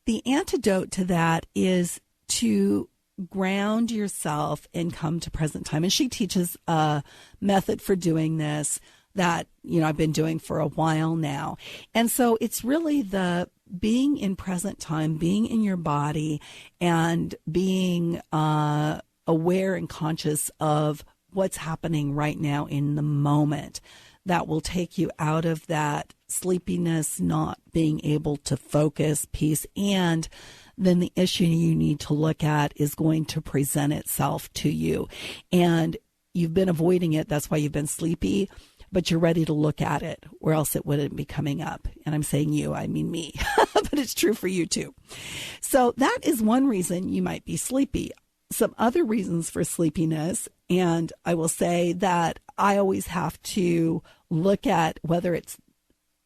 the antidote to that is to ground yourself and come to present time. And she teaches a method for doing this that, I've been doing for a while now. And so it's really the being in present time, being in your body, and being aware and conscious of what's happening right now in the moment that will take you out of that sleepiness, not being able to focus, peace, and then the issue you need to look at is going to present itself to you. And you've been avoiding it. That's why you've been sleepy, but you're ready to look at it, or else it wouldn't be coming up. And I'm saying you, I mean me, but it's true for you too. So that is one reason you might be sleepy. Some other reasons for sleepiness, and I will say that I always have to look at whether it's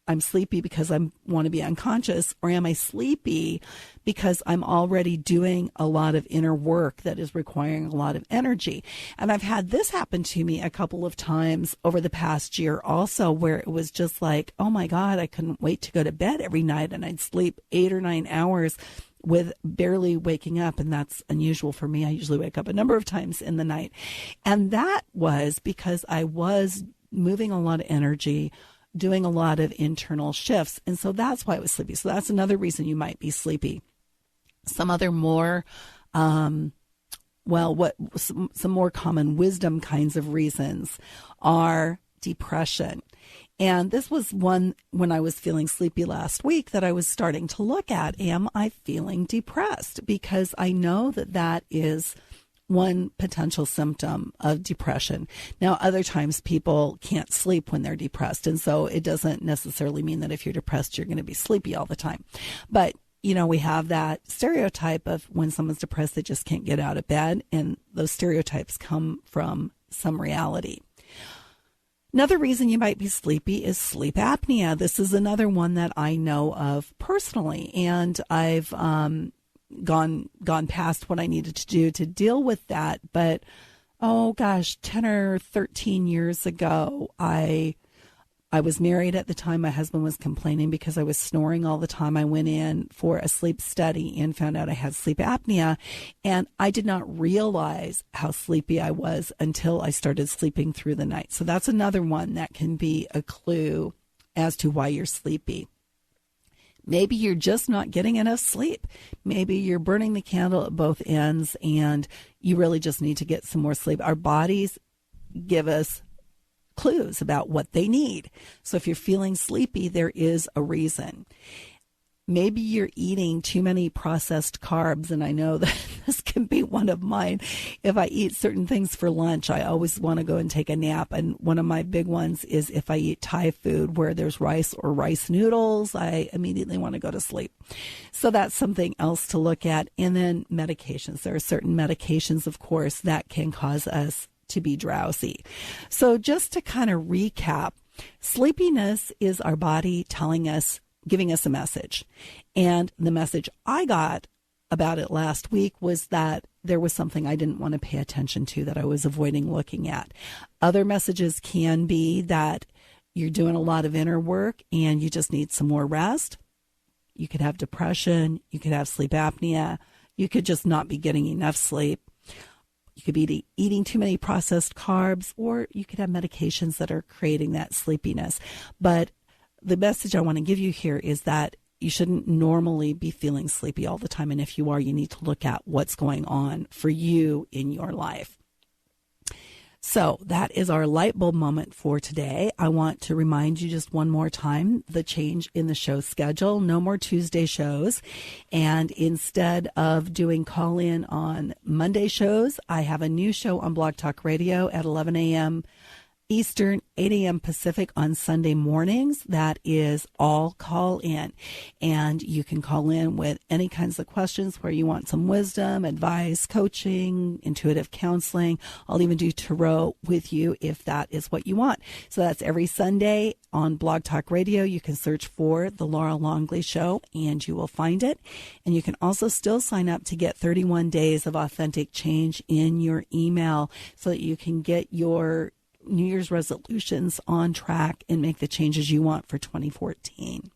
I'm sleepy because I want to be unconscious, or am I sleepy because I'm already doing a lot of inner work that is requiring a lot of energy. And I've had this happen to me a couple of times over the past year also, where it was just like, oh my God, I couldn't wait to go to bed every night, and I'd sleep 8 or 9 hours with barely waking up. And that's unusual for me. I usually wake up a number of times in the night. And that was because I was moving a lot of energy, doing a lot of internal shifts. And so that's why I was sleepy. So that's another reason you might be sleepy. Some other more, some more common wisdom kinds of reasons are depression. And this was one when I was feeling sleepy last week that I was starting to look at. Am I feeling depressed? Because I know that that is one potential symptom of depression. Now, other times people can't sleep when they're depressed. And so it doesn't necessarily mean that if you're depressed, you're going to be sleepy all the time. But, we have that stereotype of when someone's depressed, they just can't get out of bed. And those stereotypes come from some reality. Another reason you might be sleepy is sleep apnea. This is another one that I know of personally. And I've, gone past what I needed to do to deal with that. But, 10 or 13 years ago, I was married at the time. My husband was complaining because I was snoring all the time. I went in for a sleep study and found out I had sleep apnea. And I did not realize how sleepy I was until I started sleeping through the night. So that's another one that can be a clue as to why you're sleepy. Maybe you're just not getting enough sleep. Maybe you're burning the candle at both ends and you really just need to get some more sleep. Our bodies give us clues about what they need. So if you're feeling sleepy, there is a reason. Maybe you're eating too many processed carbs, and I know that this can be one of mine. If I eat certain things for lunch, I always want to go and take a nap. And one of my big ones is if I eat Thai food where there's rice or rice noodles, I immediately want to go to sleep. So that's something else to look at. And then medications. There are certain medications, of course, that can cause us to be drowsy. So just to kind of recap, sleepiness is our body telling us, giving us a message. And the message I got about it last week was that there was something I didn't want to pay attention to, that I was avoiding looking at. Other messages can be that you're doing a lot of inner work and you just need some more rest. You could have depression. You could have sleep apnea. You could just not be getting enough sleep. You could be eating too many processed carbs, or you could have medications that are creating that sleepiness. But the message I want to give you here is that you shouldn't normally be feeling sleepy all the time. And if you are, you need to look at what's going on for you in your life. So that is our light bulb moment for today. I want to remind you just one more time, the change in the show schedule. No more Tuesday shows. And instead of doing call-in on Monday shows, I have a new show on Blog Talk Radio at 11 a.m. Eastern, 8 a.m. Pacific on Sunday mornings. That is all call in. And you can call in with any kinds of questions where you want some wisdom, advice, coaching, intuitive counseling. I'll even do tarot with you if that is what you want. So that's every Sunday on Blog Talk Radio. You can search for The Laura Longley Show and you will find it. And you can also still sign up to get 31 days of authentic change in your email so that you can get your New Year's resolutions on track and make the changes you want for 2014.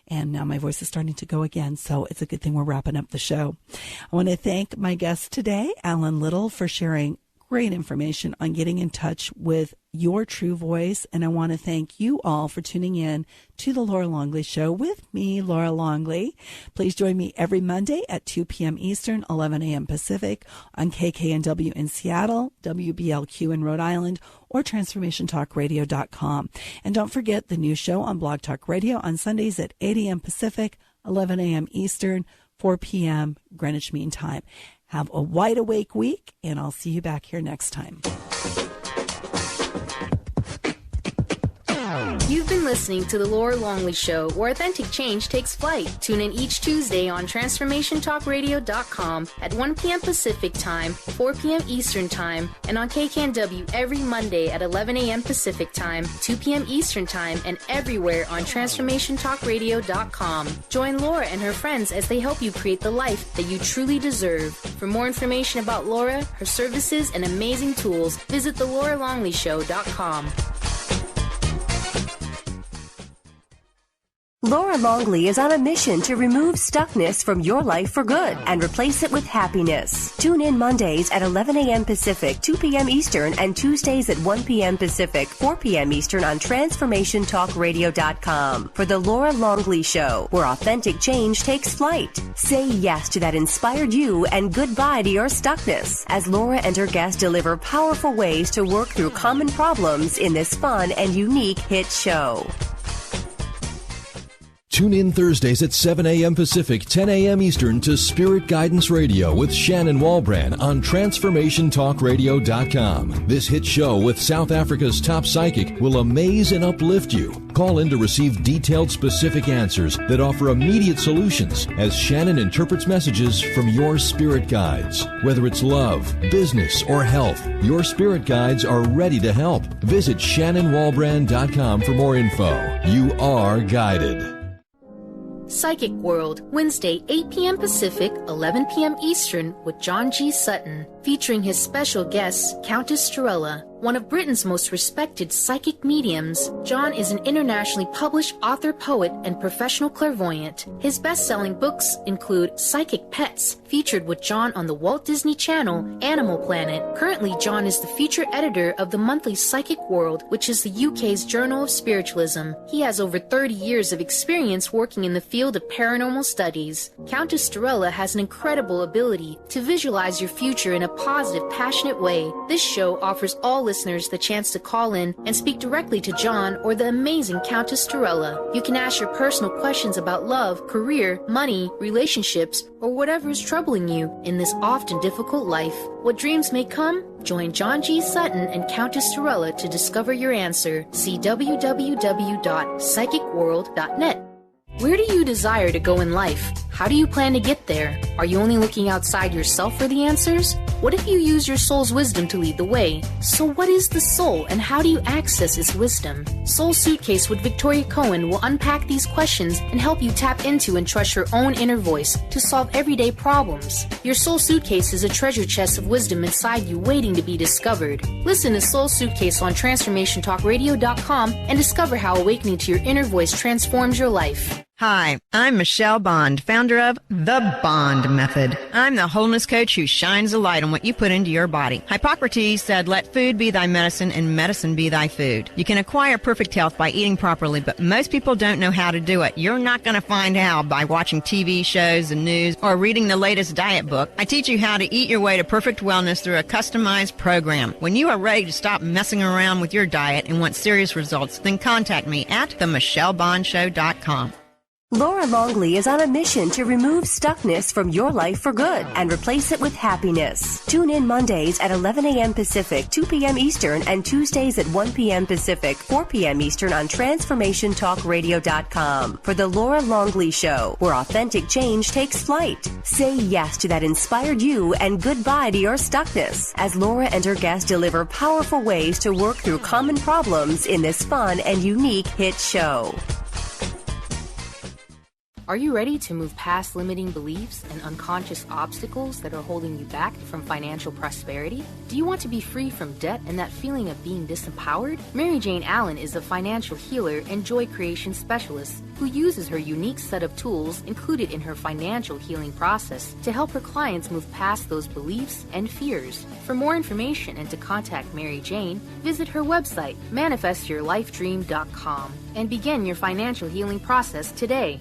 And now my voice is starting to go again, so it's a good thing we're wrapping up the show. I want to thank my guest today, Alan Little, for sharing great information on getting in touch with your true voice. And I want to thank you all for tuning in to the Laura Longley Show with me, Laura Longley. Please join me every Monday at 2 p.m. Eastern, 11 a.m. Pacific on KKNW in Seattle, WBLQ in Rhode Island, or TransformationTalkRadio.com. And don't forget the new show on Blog Talk Radio on Sundays at 8 a.m. Pacific, 11 a.m. Eastern, 4 p.m. Greenwich Mean Time. Have a wide awake week, and I'll see you back here next time. You've been listening to the Laura Longley Show, where authentic change takes flight. Tune in each Tuesday on TransformationTalkRadio.com at 1 p.m. Pacific Time, 4 p.m. Eastern Time, and on KKNW every Monday at 11 a.m. Pacific Time, 2 p.m. Eastern Time, and everywhere on TransformationTalkRadio.com. Join Laura and her friends as they help you create the life that you truly deserve. For more information about Laura, her services, and amazing tools, visit thelauralongleyshow.com. Laura Longley is on a mission to remove stuckness from your life for good and replace it with happiness. Tune in Mondays at 11 a.m. Pacific, 2 p.m. Eastern, and Tuesdays at 1 p.m. Pacific, 4 p.m. Eastern on TransformationTalkRadio.com for the Laura Longley Show, where authentic change takes flight. Say yes to that inspired you and goodbye to your stuckness as Laura and her guests deliver powerful ways to work through common problems in this fun and unique hit show. Tune in Thursdays at 7 a.m. Pacific, 10 a.m. Eastern to Spirit Guidance Radio with Shannon Walbrand on TransformationTalkRadio.com. This hit show with South Africa's top psychic will amaze and uplift you. Call in to receive detailed, specific answers that offer immediate solutions as Shannon interprets messages from your spirit guides. Whether it's love, business, or health, your spirit guides are ready to help. Visit ShannonWalbrand.com for more info. You are guided. Psychic World, Wednesday, 8 p.m. Pacific, 11 p.m. Eastern, with John G. Sutton, featuring his special guest, Countess Storella, one of Britain's most respected psychic mediums. John is an internationally published author, poet, and professional clairvoyant. His best-selling books include Psychic Pets, featured with John on the Walt Disney Channel, Animal Planet. Currently, John is the feature editor of the monthly Psychic World, which is the UK's Journal of Spiritualism. He has over 30 years of experience working in the field of paranormal studies. Countess Storella has an incredible ability to visualize your future in a positive, passionate way. This show offers all listeners the chance to call in and speak directly to John or the amazing Countess Storella. You can ask your personal questions about love, career, money, relationships, or whatever is troubling you in this often difficult life. What dreams may come? Join John G. Sutton and Countess Storella to discover your answer. See www.psychicworld.net. Where do you desire to go in life? How do you plan to get there? Are you only looking outside yourself for the answers? What if you use your soul's wisdom to lead the way? So what is the soul and how do you access its wisdom? Soul Suitcase with Victoria Cohen will unpack these questions and help you tap into and trust your own inner voice to solve everyday problems. Your Soul Suitcase is a treasure chest of wisdom inside you waiting to be discovered. Listen to Soul Suitcase on TransformationTalkRadio.com and discover how awakening to your inner voice transforms your life. Hi, I'm Michelle Bond, founder of The Bond Method. I'm the wholeness coach who shines a light on what you put into your body. Hippocrates said, let food be thy medicine and medicine be thy food. You can acquire perfect health by eating properly, but most people don't know how to do it. You're not going to find out by watching TV shows and news or reading the latest diet book. I teach you how to eat your way to perfect wellness through a customized program. When you are ready to stop messing around with your diet and want serious results, then contact me at themichellebondshow.com. Laura Longley is on a mission to remove stuckness from your life for good and replace it with happiness. Tune in Mondays at 11 a.m. Pacific, 2 p.m. Eastern, and Tuesdays at 1 p.m. Pacific, 4 p.m. Eastern on TransformationTalkRadio.com for the Laura Longley Show, where authentic change takes flight. Say yes to that inspired you and goodbye to your stuckness as Laura and her guests deliver powerful ways to work through common problems in this fun and unique hit show. Are you ready to move past limiting beliefs and unconscious obstacles that are holding you back from financial prosperity? Do you want to be free from debt and that feeling of being disempowered? Mary Jane Allen is a financial healer and joy creation specialist who uses her unique set of tools included in her financial healing process to help her clients move past those beliefs and fears. For more information and to contact Mary Jane, visit her website, manifestyourlifedream.com, and begin your financial healing process today.